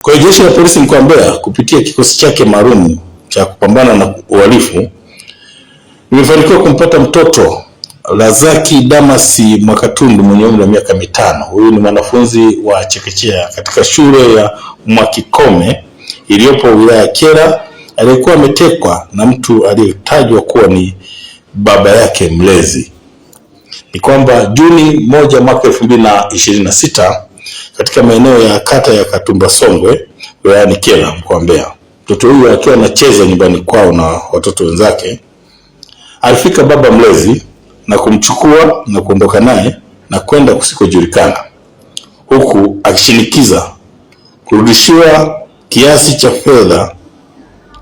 Kwa hiyo Jeshi la Polisi mkoa wa Mbeya kupitia kikosi chake maalum cha kupambana na uhalifu limefanikiwa kumpata mtoto Lazaki Damasi Mwakatundu mwenye umri wa miaka 5. Huyu ni mwanafunzi wa chekechea katika shule ya Mwakikome iliyopo wilaya ya Kyela, aliyekuwa ametekwa na mtu aliyetajwa kuwa ni baba yake mlezi. Ni kwamba Juni 1 mwaka 2026 katika maeneo ya kata ya Katumba Songwe wilayani Kyela mkoa wa Mbeya, mtoto huyu akiwa anacheza nyumbani kwao na watoto wenzake, alifika baba mlezi na kumchukua na kuondoka naye na kwenda kusikojulikana, huku akishinikiza kurudishiwa kiasi cha fedha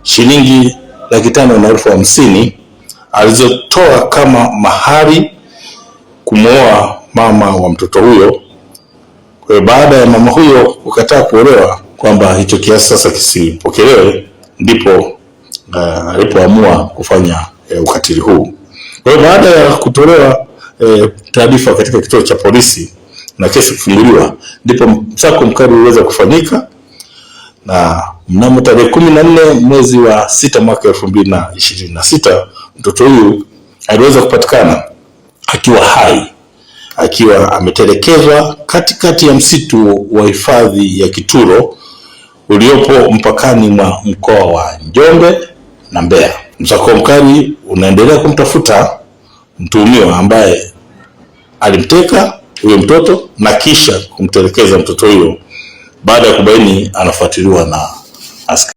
shilingi 550,000 alizotoa kama mahari kumwoa mama wa mtoto huyo. Kwa hiyo baada ya mama huyo kukataa kuolewa kwamba hicho kiasi sasa kisipokelewe, ndipo alipoamua kufanya ukatili huu. Kwa hiyo baada ya kutolewa taarifa katika kituo cha polisi na kesi kufunguliwa, ndipo msako mkali uliweza kufanyika, na mnamo tarehe 14 mwezi wa 6 mwaka 2026 mtoto huyu aliweza kupatikana akiwa hai, akiwa ametelekezwa katikati ya msitu wa hifadhi ya Kituro uliopo mpakani mwa mkoa wa Njombe na Mbeya. Msako mkali unaendelea kumtafuta mtuhumiwa ambaye alimteka huyo mtoto na kisha kumtelekeza mtoto huyo baada ya kubaini anafuatiliwa na askari.